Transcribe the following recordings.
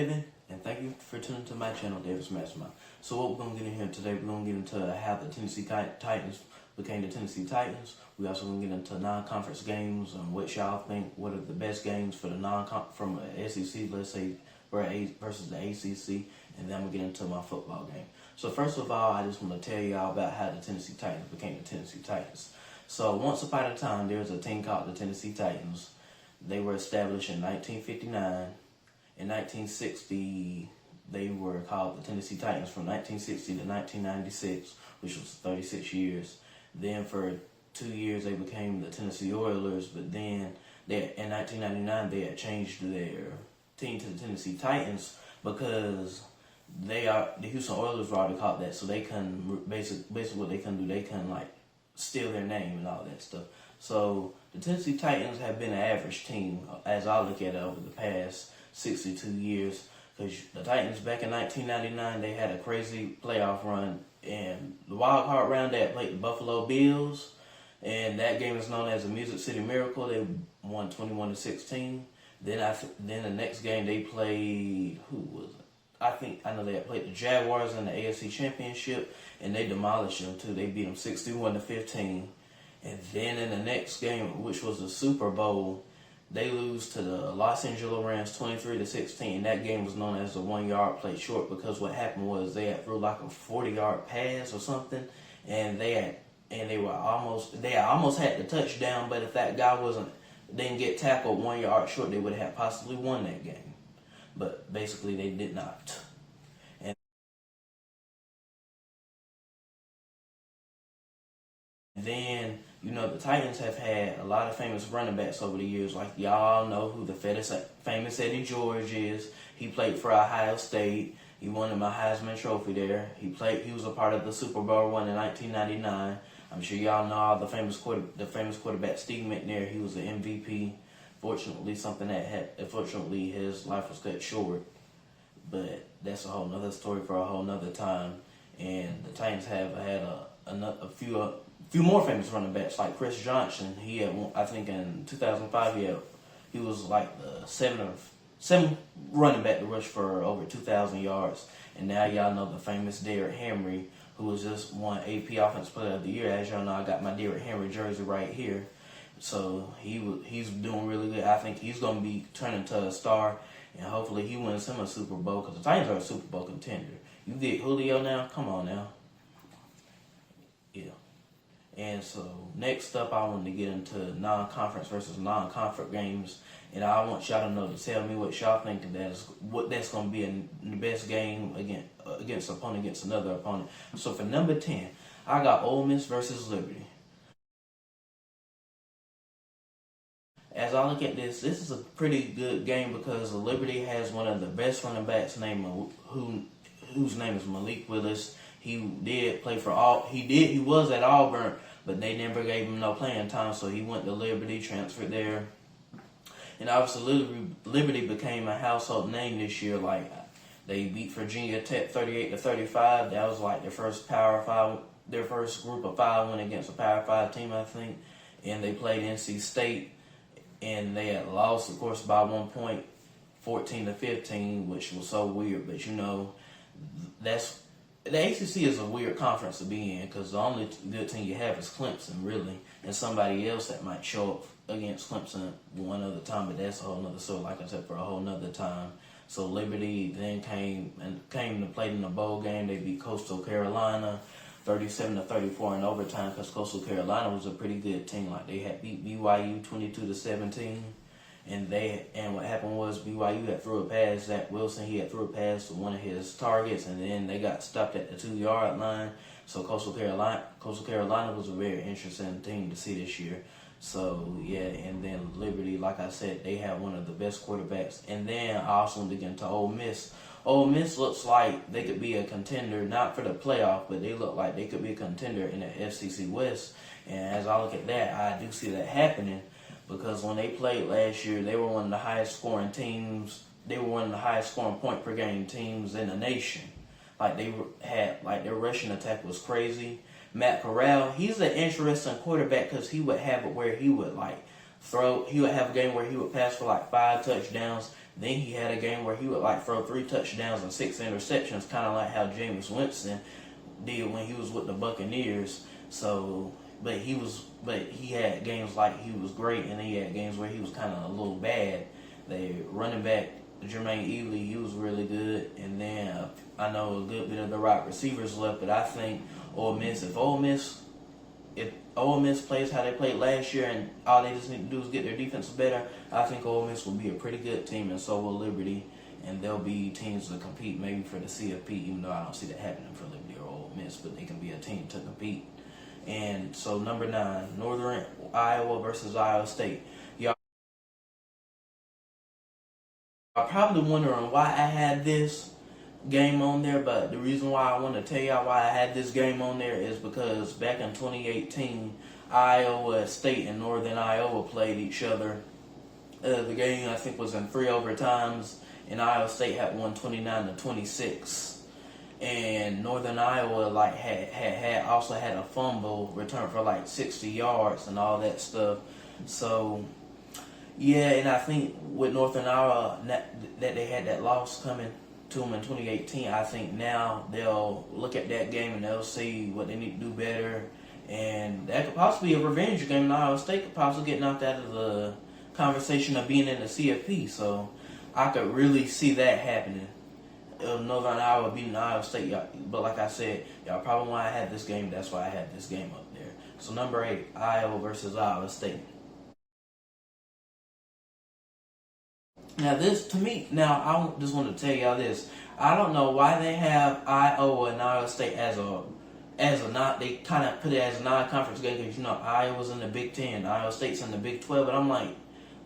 Devin, and thank you for tuning to my channel, David's Mastermind. So what we're going to get in here today, we're going to get into how the Tennessee Titans became the Tennessee Titans. We're also going to get into non-conference games and what y'all think, what are the best games for the from SEC, let's say, versus the ACC, and then I'm going to get into my football game. So first of all, I just want to tell y'all about how the Tennessee Titans became the Tennessee Titans. So once upon a time, there was a team called the Tennessee Titans. They were established in 1959. In 1960, they were called the Tennessee Titans from 1960 to 1996, which was 36 years. Then for 2 years, they became the Tennessee Oilers, but then in 1999, they had changed their team to the Tennessee Titans because the Houston Oilers were already called that, so they couldn't, basically what they couldn't do, they couldn't like steal their name and all that stuff. So the Tennessee Titans have been an average team, as I look at it, over the past 62 years, because the Titans back in 1999, they had a crazy playoff run, and the wild card round they had played the Buffalo Bills, and that game is known as the Music City Miracle. They won 21-16. Then the next game they played, who was it? I know they had played the Jaguars in the AFC Championship, and they demolished them too. They beat them 61-15. And then in the next game, which was the Super Bowl, they lose to the Los Angeles Rams 23-16. That game was known as the 1 yard play short because what happened was they had threw like a 40-yard pass or something, and they almost had the touchdown. But if that guy didn't get tackled 1 yard short, they would have possibly won that game. But basically, they did not. And then, the Titans have had a lot of famous running backs over the years. Like, y'all know who the famous Eddie George is. He played for Ohio State. He won the Heisman Trophy there. He was a part of the Super Bowl one in 1999. I'm sure y'all know all the famous quarterback Steve McNair. He was the MVP. Fortunately, unfortunately, his life was cut short. But that's a whole nother story for a whole nother time. And the Titans have had a few more famous running backs, like Chris Johnson. He had, I think in 2005, he was like the seventh running back to rush for over 2,000 yards. And now y'all know the famous Derrick Henry, who was just won AP Offensive Player of the Year. As y'all know, I got my Derrick Henry jersey right here. So he's doing really good. I think he's going to be turning to a star, and hopefully he wins him a Super Bowl, because the Titans are a Super Bowl contender. You get Julio now? Come on now. Yeah. And so next up, I want to get into non-conference versus non-conference games, and I want y'all to know, to tell me what y'all think that's going to be in the best game against another opponent. So for number 10, I got Ole Miss versus Liberty. As I look at this is a pretty good game because Liberty has one of the best running backs whose name is Malik Willis. He was at Auburn, but they never gave him no playing time, so he went to Liberty, transferred there. And obviously Liberty became a household name this year. Like, they beat Virginia Tech 38-35. That was like their first group of 5 win against a Power 5 team, I think. And they played NC State, and they had lost, of course, by 1 point, 14-15, which was so weird. But the ACC is a weird conference to be in, because the only good team you have is Clemson, really, and somebody else that might show up against Clemson one other time. But that's a whole nother story, like I said, for a whole nother time. So Liberty then came to play in the bowl game. They beat Coastal Carolina 37-34 in overtime, because Coastal Carolina was a pretty good team. Like, they had beat BYU 22-17, and what happened was BYU had threw a pass. Zach Wilson, he had threw a pass to one of his targets, and then they got stopped at the 2 yard line. So Coastal Carolina was a very interesting team to see this year. So yeah, and then Liberty, like I said, they have one of the best quarterbacks. And then I also want to get into Ole Miss. Ole Miss looks like they could be a contender, not for the playoff, but they look like they could be a contender in the FCC West. And as I look at that, I do see that happening, because when they played last year, they were one of the highest scoring teams. They were one of the highest scoring point per game teams in the nation. Like, their rushing attack was crazy. Matt Corral, he's an interesting quarterback, because he would have it where he would have a game where he would pass for like 5 touchdowns, Then he had a game where he would like throw 3 touchdowns and 6 interceptions, kind of like how Jameis Winston did when he was with the Buccaneers. So, but he had games like he was great, and then he had games where he was kind of a little bad. The running back Jermaine Ely, he was really good, and then I know a good bit of the right receivers left. But I think if Ole Miss plays how they played last year, and all they just need to do is get their defense better, I think Ole Miss will be a pretty good team, and so will Liberty, and they'll be teams to compete maybe for the CFP, even though I don't see that happening for Liberty or Ole Miss, but they can be a team to compete. And so number 9, Northern Iowa versus Iowa State. Y'all are probably wondering why I had this game on there, but the reason why I want to tell y'all why I had this game on there is because back in 2018, Iowa State and Northern Iowa played each other. The game, I think, was in 3 overtimes, and Iowa State had won 29-26. And Northern Iowa also had a fumble return for like 60 yards and all that stuff. So yeah, and I think with Northern Iowa that they had that loss coming to them in 2018, I think now they'll look at that game and they'll see what they need to do better, and that could possibly be a revenge game. And Iowa State could possibly get knocked out of the conversation of being in the CFP. So I could really see that happening. Northern Iowa beating Iowa State, but like I said, y'all probably why I had this game. That's why I had this game up there. So number 8, Iowa versus Iowa State. Now this, to me, I just want to tell y'all this. I don't know why they have Iowa and Iowa State as a not. They kind of put it as a non-conference game because Iowa's in the Big 10, Iowa State's in the Big 12, but I'm like,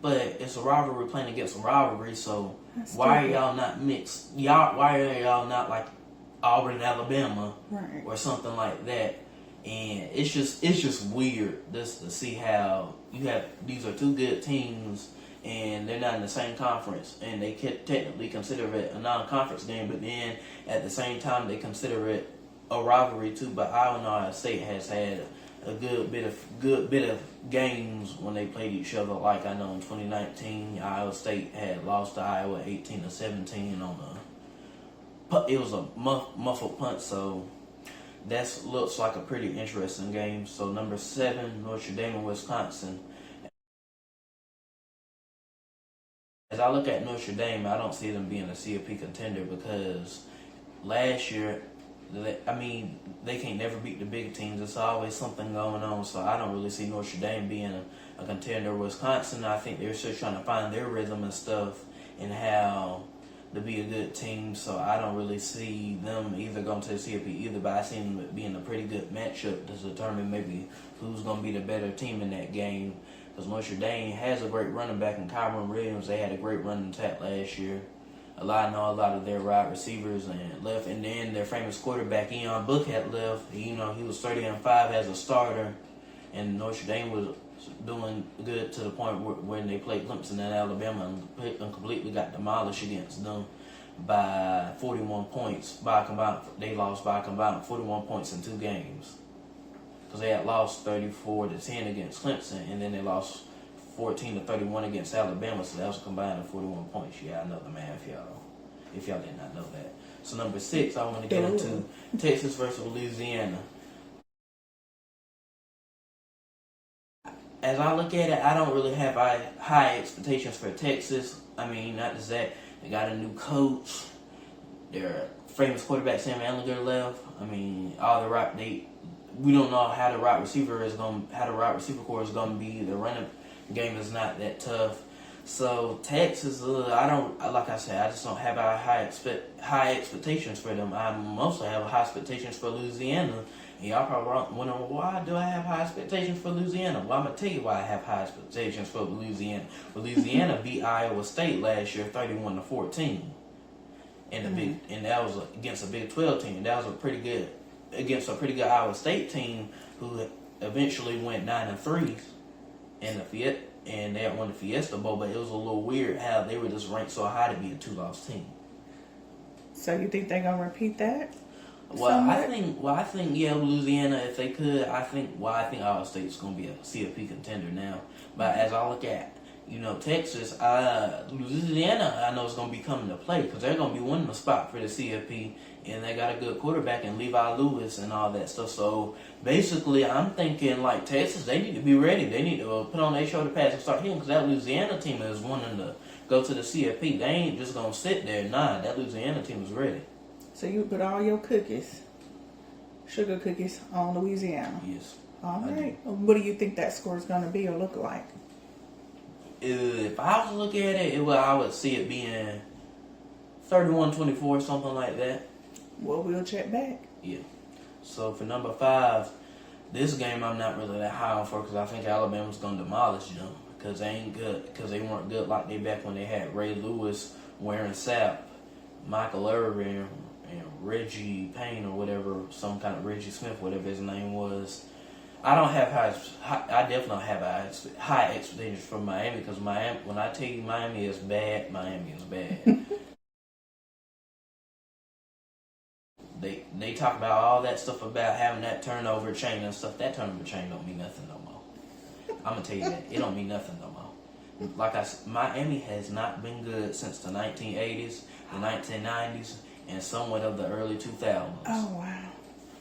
but it's a rivalry playing against a rivalry, so why are y'all not mixed? Why are y'all not like Auburn and Alabama, right, or something like that? And it's just weird just to see how these are 2 good teams and they're not in the same conference, and they could technically consider it a non-conference game, but then at the same time they consider it a rivalry too. But Iowa State has had a good bit of games when they played each other. Like I know in 2019, Iowa State had lost to Iowa 18-17 it was a muffled punt. So that looks like a pretty interesting game. So number 7, Notre Dame and Wisconsin. As I look at Notre Dame, I don't see them being a CFP contender because last year, they can't never beat the big teams. There's always something going on, so I don't really see Notre Dame being a contender. Wisconsin, I think they're still trying to find their rhythm and stuff and how to be a good team, so I don't really see them either going to the CFP either, but I see them being a pretty good matchup to determine maybe who's going to be the better team in that game. Because Notre Dame has a great running back in Kyron Williams. They had a great running attack last year. A lot of their wide receivers and left, and then their famous quarterback Ian Book had left. He was 30-5 as a starter, and Notre Dame was doing good to the point when they played Clemson and Alabama and completely got demolished against them by 41 points. They lost by a combined 41 points in 2 games. Because they had lost 34-10 against Clemson, and then they lost 14-31 against Alabama, so that was combined of 41 points. Yeah, I know the math, y'all. If y'all did not know that. So number 6, I want to get into Texas versus Louisiana. As I look at it, I don't really have high expectations for Texas. Not just that. They got a new coach. Their famous quarterback Sam Ehlinger left. We don't know how the wide receiver core is gonna be. The running game is not that tough. So Texas, I just don't have high expectations for them. I mostly have high expectations for Louisiana. And y'all probably wondering, why do I have high expectations for Louisiana? Well, I'm gonna tell you why I have high expectations for Louisiana. Louisiana beat Iowa State last year 31-14. And that was against a Big 12 team. That was against a pretty good Iowa State team who eventually went 9-3 and they had won the Fiesta Bowl, but it was a little weird how they were just ranked so high to be a 2-loss team. So you think they're gonna repeat that? I think Louisiana, if they could, I think Iowa State's gonna be a CFP contender now. But as I look at Texas, Louisiana, I know is going to be coming to play because they're going to be winning the spot for the CFP, and they got a good quarterback in Levi Lewis and all that stuff. So basically, I'm thinking like Texas, they need to be ready. They need to put on their shoulder pads and start hitting because that Louisiana team is wanting to go to the CFP. They ain't just going to sit there. Nah, that Louisiana team is ready. So you put all your sugar cookies on Louisiana. Yes. All right. What do you think that score is going to be or look like? If I was to look at it, I would see it being 31-24, something like that. Well, we'll check back. Yeah. So for number 5, this game I'm not really that high on for because I think Alabama's going to demolish them because they ain't good, because they weren't good like they back when they had Ray Lewis, Warren Sapp, Michael Irvin, and Reggie Payne or whatever, some kind of Reggie Smith, whatever his name was. I don't have I definitely don't have high expectations from Miami because Miami, when I tell you Miami is bad, Miami is bad. They talk about all that stuff about having that turnover chain and stuff. That turnover chain don't mean nothing no more. I'm gonna tell you that it don't mean nothing no more. Like I said, Miami has not been good since the 1980s, the 1990s, and somewhat of the early 2000s. Oh wow.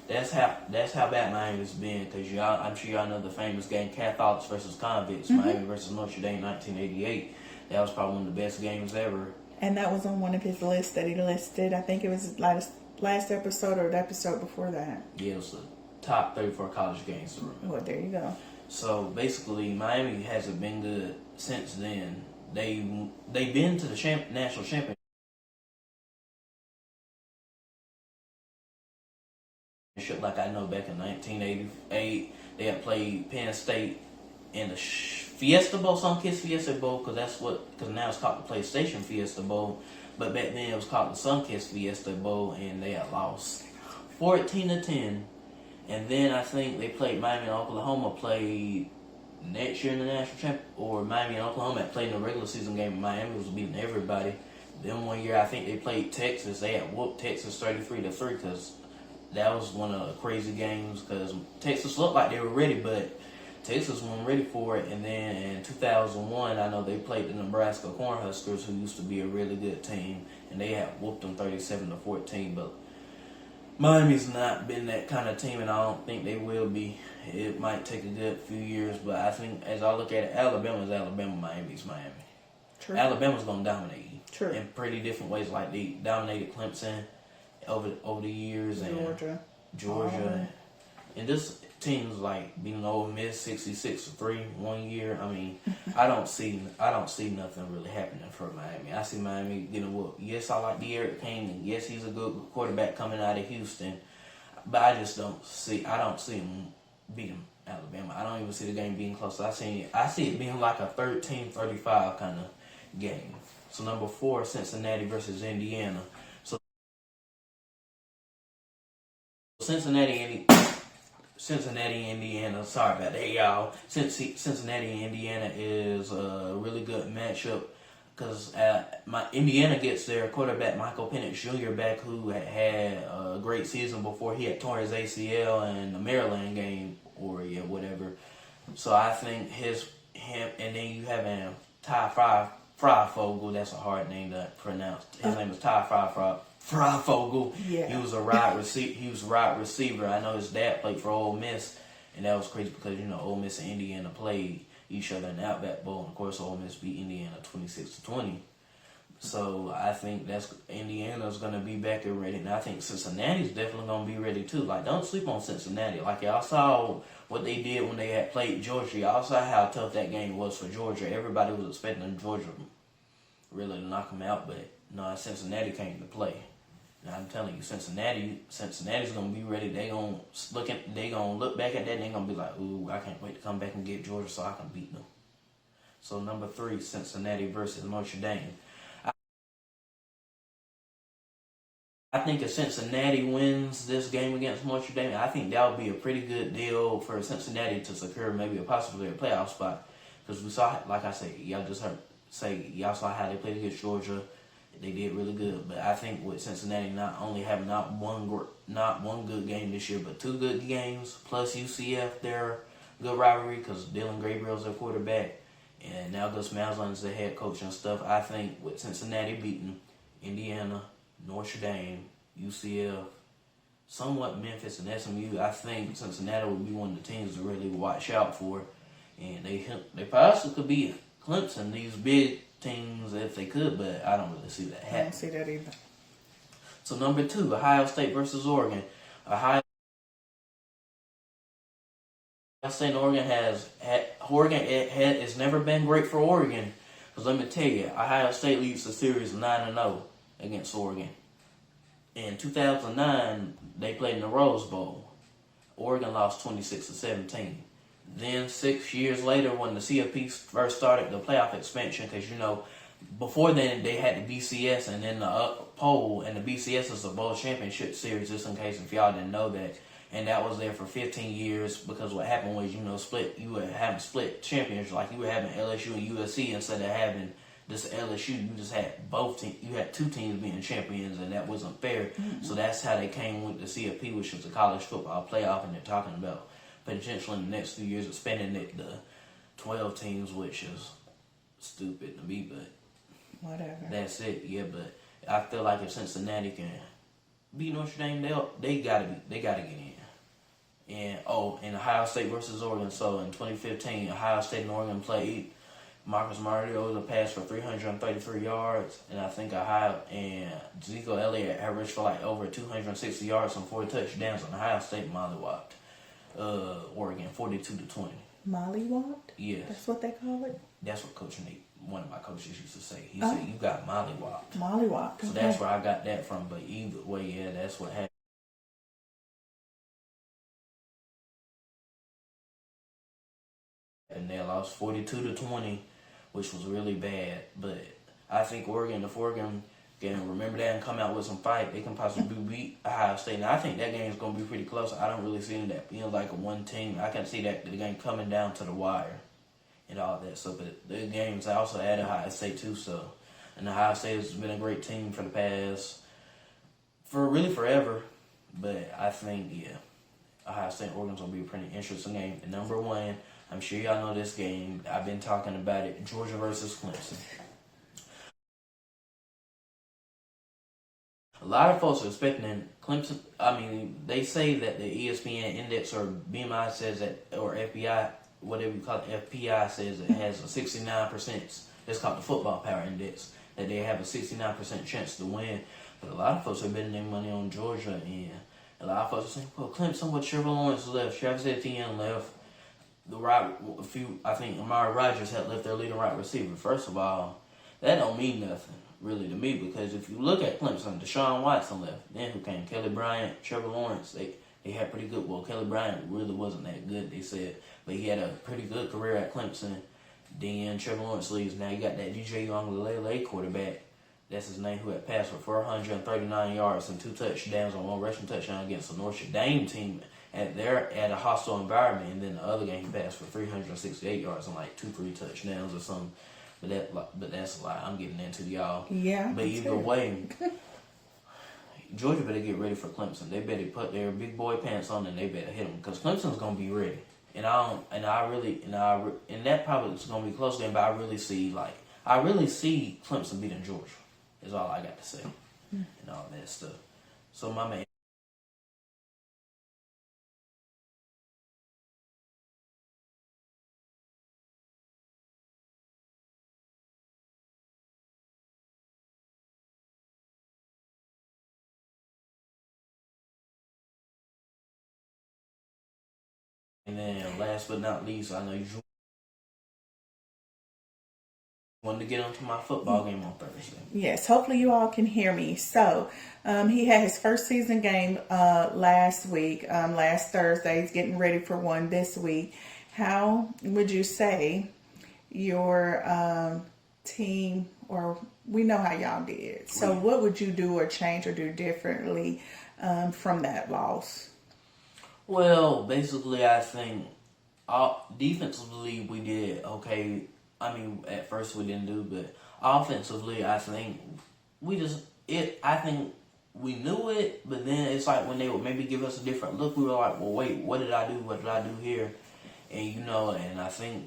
That's how bad Miami's been, because I'm sure y'all know the famous game Catholics versus Convicts, Miami versus Notre Dame, 1988. That was probably one of the best games ever. And that was on one of his lists that he listed. I think it was last episode or the episode before that. Yeah, it was the top 34 college games. Well, there you go. So basically, Miami hasn't been good since then. They've been to the national championship. Like I know back in 1988, they had played Penn State in the Fiesta Bowl, Sunkiss Fiesta Bowl, because now it's called the PlayStation Fiesta Bowl, but back then it was called the Sunkiss Fiesta Bowl, and they had lost 14-10. And then I think they played Miami and Oklahoma played next year in the national championship, or Miami and Oklahoma had played in the regular season game. Miami was beating everybody. Then one year I think they played Texas. They had whooped Texas 33-3 because that was one of the crazy games because Texas looked like they were ready, but Texas wasn't ready for it. And then in 2001, I know they played the Nebraska Cornhuskers, who used to be a really good team, and they had whooped them 37-14. But Miami's not been that kind of team, and I don't think they will be. It might take a good few years, but I think as I look at it, Alabama's Alabama, Miami's Miami. True. Alabama's going to dominate you. True. In pretty different ways, like they dominated Clemson over the years, and Georgia, and this team's like beating Ole Miss 66-3 1 year. I mean, I don't see nothing really happening for Miami. I see Miami getting whooped. Yes, I like De'Aaron King, and yes, he's a good quarterback coming out of Houston, but I don't see him beating Alabama. I don't even see the game being close. I see it being like a 13-35 kind of game. So number 4, Cincinnati versus Indiana. Cincinnati, Indiana. Sorry about that, y'all. Cincinnati, Indiana is a really good matchup because Indiana gets their quarterback Michael Penix Jr. back, who had a great season before he had torn his ACL in the Maryland game or whatever. So I think him, and then you have him Ty Fryfogle. That's a hard name to pronounce. His name is Ty Fryfogle. Yeah. He was a wide receiver. I know his dad played for Ole Miss, and that was crazy because Ole Miss and Indiana played each other in the Outback Bowl, and of course Ole Miss beat Indiana 26-20. So I think Indiana's gonna be back and ready, and I think Cincinnati's definitely gonna be ready too. Like, don't sleep on Cincinnati. Like, y'all saw what they did when they had played Georgia. Y'all saw how tough that game was for Georgia. Everybody was expecting Georgia really to knock them out, but no, Cincinnati came to play. Now I'm telling you, Cincinnati's gonna be ready. They gonna look back at that and they gonna be like, ooh, I can't wait to come back and get Georgia so I can beat them. So number 3, Cincinnati versus Notre Dame. I think if Cincinnati wins this game against Notre Dame, I think that would be a pretty good deal for Cincinnati to secure maybe possibly a playoff spot. Because we saw, like I said, y'all saw how they played against Georgia. They did really good, but I think with Cincinnati not only having not one good game this year, but 2 good games, plus UCF, their good rivalry because Dylan Gabriel's their quarterback, And now Gus Malzahn is the head coach and stuff. I think with Cincinnati beating Indiana, Notre Dame, UCF, somewhat Memphis and SMU, I think Cincinnati will be one of the teams to really watch out for. And they possibly could beat Clemson, these big teams, if they could, but I don't really see that happening. I don't see that either. So number 2, Ohio State versus Oregon. Ohio State and Oregon it's never been great for Oregon. Because let me tell you, Ohio State leads the series 9-0 against Oregon. In 2009, they played in the Rose Bowl. Oregon lost 26-17. Then 6 years later, when the CFP first started the playoff expansion, because before then they had the BCS and then the poll, and the BCS is the Bowl Championship Series, just in case if y'all didn't know that. And that was there for 15 years because what happened was, you were having split champions, like you were having LSU and USC instead of having this LSU. You just had both teams. You had 2 teams being champions, and that wasn't fair. Mm-hmm. So that's how they came with the CFP, which was the college football playoff, and they're talking about potentially in the next few years expanding it to 12 teams, which is stupid to me, but whatever. That's it. Yeah, but I feel like if Cincinnati can beat Notre Dame, they gotta get in. And Ohio State versus Oregon. So in 2015, Ohio State and Oregon played. Marcus Mariota passed for 333 yards, and I think Ohio and Ezekiel Elliott averaged for like over 260 yards and 4 touchdowns. And Ohio State mollywopped Oregon 42-20. Mollywopped? Yeah, that's what they call it. That's what Coach Nate, one of my coaches, used to say. He said you got mollywopped. Mollywopped. So that's where I got that from. But either way, yeah, that's what happened. And they lost 42-20, which was really bad. But I think if Oregon can remember that and come out with some fight, they can possibly beat Ohio State. Now, I think that game is going to be pretty close. I don't really see that being like a one team. I can see that the game coming down to the wire and all that. So, but the games also at Ohio State too. So, and Ohio State has been a great team for the past, for really forever. But I think, Ohio State and Oregon's going to be a pretty interesting game. And number 1, I'm sure y'all know this game. I've been talking about it. Georgia versus Clemson. A lot of folks are expecting Clemson. I mean, they say that the ESPN index or BMI says that, or FBI, whatever you call it, FPI says it has a 69%. It's called the football power index. That they have a 69% chance to win. But a lot of folks are betting their money on Georgia, and a lot of folks are saying, well, Clemson with Trevor Lawrence left, Travis Etienne left. I think Amari Rodgers had left their leading right receiver. First of all, that don't mean nothing really to me, because if you look at Clemson, Deshaun Watson left. Then who came? Kelly Bryant, Trevor Lawrence. They had pretty good. Well, Kelly Bryant really wasn't that good, they said, but he had a pretty good career at Clemson. Then Trevor Lawrence leaves. Now you got that DJ Uiagalelei quarterback. That's his name, who had passed for 439 yards and 2 touchdowns on 1 rushing touchdown against the Notre Dame team at a hostile environment. And then the other game, he passed for 368 yards and like 2-3 touchdowns or something. But that's a lie I'm getting into, y'all. Yeah. But either way, Georgia better get ready for Clemson. They better put their big boy pants on and they better hit them, because Clemson's gonna be ready. And that probably is gonna be a close game. But I really see Clemson beating Georgia. Is all I got to say, and all that stuff. So my man. And then last but not least, I know you wanted to get onto my football game on Thursday. Yes, hopefully you all can hear me. So, he had his first season game last week, last Thursday. He's getting ready for one this week. How would you say your team, or we know how y'all did. So what would you do or change or do differently from that loss? Well, basically, I think defensively we did okay. I mean, at first we didn't do, but offensively, I think I think we knew it, but then it's like when they would maybe give us a different look, we were like, well, wait, what did I do? What did I do here? And and I think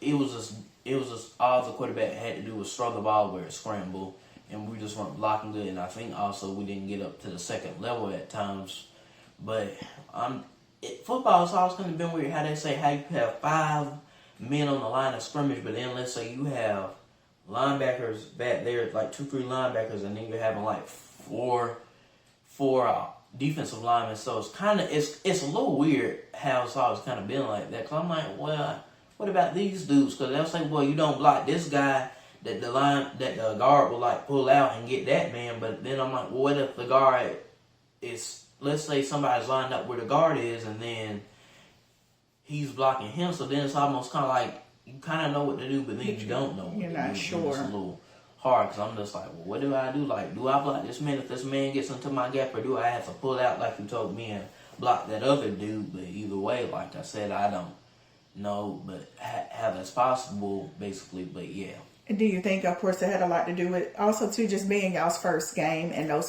it was just all the quarterback had to do was throw the ball where it scrambled, and we just weren't blocking good. And I think also we didn't get up to the second level at times. But football has always kind of been weird. How they say how you have 5 men on the line of scrimmage, but then let's say you have linebackers back there, like 2-3 linebackers, and then you're having like four defensive linemen. So it's kind of it's a little weird how it's always kind of been like that. Cause I'm like, well, what about these dudes? Cause they'll say, well, you don't block this guy that the guard will like pull out and get that man. But then I'm like, well, what if the guard is, let's say somebody's lined up where the guard is, and then he's blocking him. So then it's almost kind of like you kind of know what to do, but then you don't know. You're not sure. It's a little hard because I'm just like, well, what do I do? Like, do I block this man if this man gets into my gap, or do I have to pull out like you told me and block that other dude? But either way, like I said, I don't know, but how that's possible, basically. But yeah. And do you think, of course, it had a lot to do with also too just being y'all's first game and your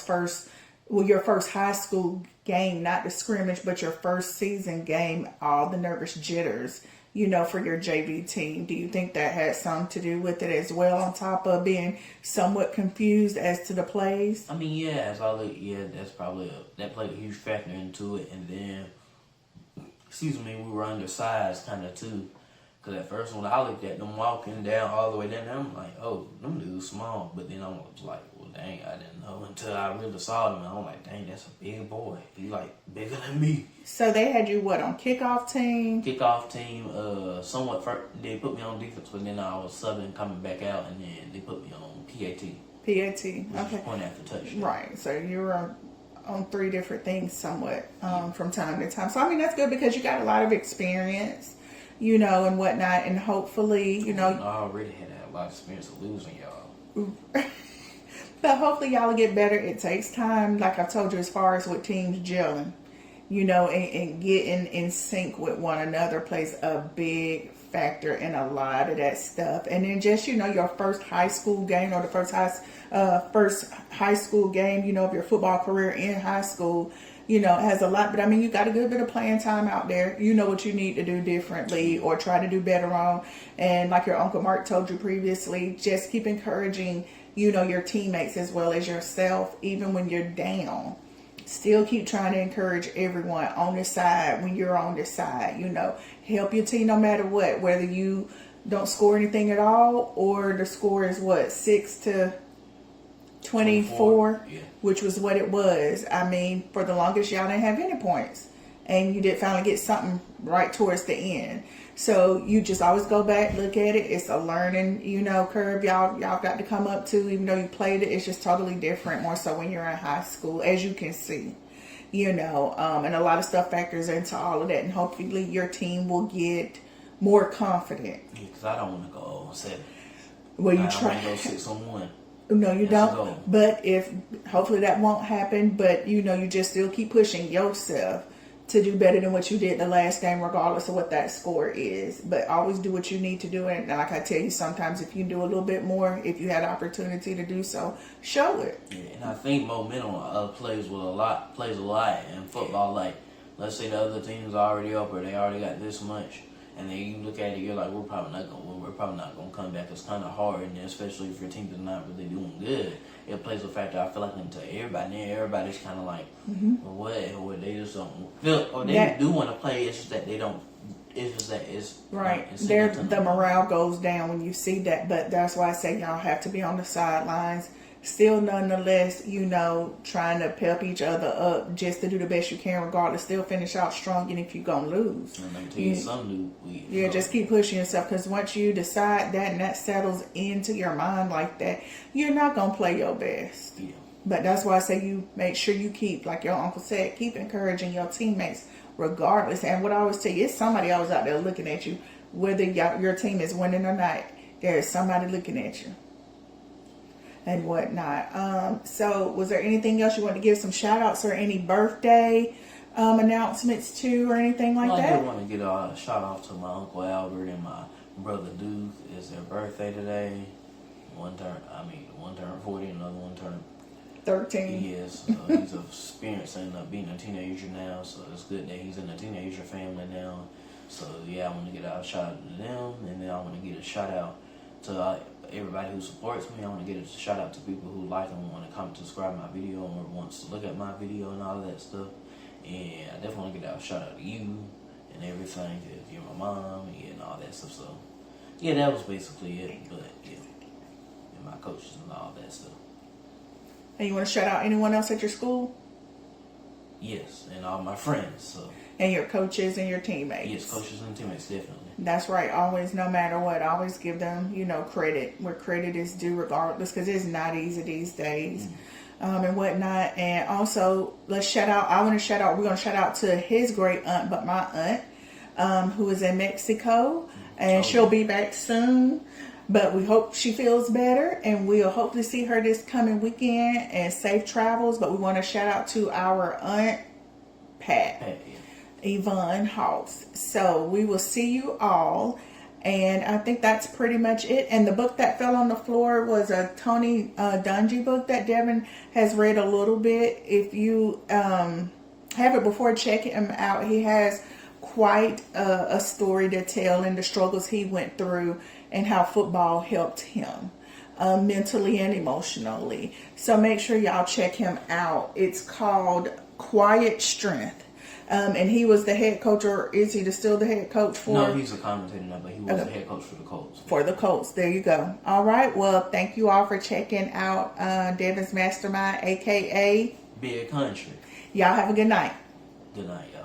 first high school game, not the scrimmage, but your first season game, all the nervous jitters, for your JV team. Do you think that had something to do with it as well, on top of being somewhat confused as to the plays? I mean, yeah, that's probably that played a huge factor into it. And then, we were undersized kind of too. Because at first when I looked at them walking down all the way down there, I'm like, oh, them dudes small. But then I was like, well, dang, I didn't know until I really saw them. And I'm like, dang, that's a big boy. He like bigger than me. So they had you on kickoff team? Kickoff team, somewhat first, they put me on defense, but then I was subbing coming back out, and then they put me on PAT. PAT, okay. Point after touchdown. Right, so you were on 3 different things somewhat from time to time. So, I mean, that's good because you got a lot of experience, and whatnot, and hopefully, I already had a lot of experience of losing y'all. But hopefully y'all will get better. It takes time, like I've told you, as far as with teams gelling, and getting in sync with one another plays a big factor in a lot of that stuff. And then just, your first high school game, or the first high school game, of your football career in high school, has a lot. But I mean, you got a good bit of playing time out there. You know what you need to do differently or try to do better on. And like your Uncle Mark told you previously, just keep encouraging, your teammates as well as yourself, even when you're down. Still keep trying to encourage everyone on the side when you're on the side. Help your team no matter what, whether you don't score anything at all or the score is 6-24, yeah. Which was what it was. I mean, for the longest y'all didn't have any points, and you did finally get something right towards the end. So you just always go back, look at it. It's a learning, curve y'all got to come up to. Even though you played it, it's just totally different. More so when you're in high school, as you can see, and a lot of stuff factors into all of that. And hopefully your team will get more confident. Yeah, because I don't want to go 0-7. Well, you I try. want to go 6-1. No, you don't. But hopefully that won't happen. But you just still keep pushing yourself to do better than what you did the last game, regardless of what that score is. But always do what you need to do. And like I tell you, sometimes if you do a little bit more, if you had the opportunity to do so, show it. Yeah, and I think momentum plays a lot in football. Like, let's say the other team's already up or they already got this much, and then you look at it, you're like, we're probably not gonna come back. It's kind of hard, and especially if your team is not really doing good, it plays a factor. I feel like into everybody. And everybody's kind of like, well, what? Or they just don't feel, or they do want to play. It's just that they don't. It's just that it's right. The morale goes down when you see that. But that's why I say y'all have to be on the sidelines. Still, nonetheless, trying to pep each other up just to do the best you can, regardless. Still finish out strong, even if you're going to lose. And let me tell you something, just keep pushing yourself, because once you decide that and that settles into your mind like that, you're not going to play your best. Yeah. But that's why I say you make sure you keep, like your uncle said, keep encouraging your teammates regardless. And what I always tell you, it's somebody always out there looking at you. Whether your team is winning or not, there is somebody looking at you. And whatnot. So was there anything else you want to give some shout outs or any birthday announcements to or anything like that? I do want to get a shout out to my Uncle Albert and my brother Duke. It's their birthday today. One turned 40, another one turned 13. Yes, he's experiencing being a teenager now, so it's good that he's in a teenager family now. So yeah, I want to get a shout out to them, and then I want to get a shout out to everybody who supports me. I want to get a shout out to people who like and want to comment, subscribe my video, or wants to look at my video and all that stuff. And I definitely want to get a shout out to you and everything, because you're my mom and all that stuff. So yeah, that was basically it. But yeah, and my coaches and all that stuff. And you want to shout out anyone else at your school? Yes, and all my friends. So. And your coaches and your teammates. Yes, coaches and teammates, definitely. That's right. Always, no matter what, always give them, credit where credit is due, regardless, because it's not easy these days, and whatnot. And also, let's shout out. We're going to shout out to his great aunt, but my aunt, who is in Mexico, and she'll be back soon. But we hope she feels better, and we'll hopefully see her this coming weekend, and safe travels. But we want to shout out to our aunt, Pat. Yvonne House. So we will see you all, and I think that's pretty much it. And the book that fell on the floor was a Tony Dungy book that Devin has read a little bit. If you have it before, check him out. He has quite a story to tell, and the struggles he went through and how football helped him mentally and emotionally. So make sure y'all check him out. It's called Quiet Strength. And he was the head coach, or is he still the head coach for? No, he's a commentator now, but he was the head coach for the Colts. For the Colts. There you go. All right. Well, thank you all for checking out Devin's Mastermind, a.k.a. Big Country. Y'all have a good night. Good night, y'all.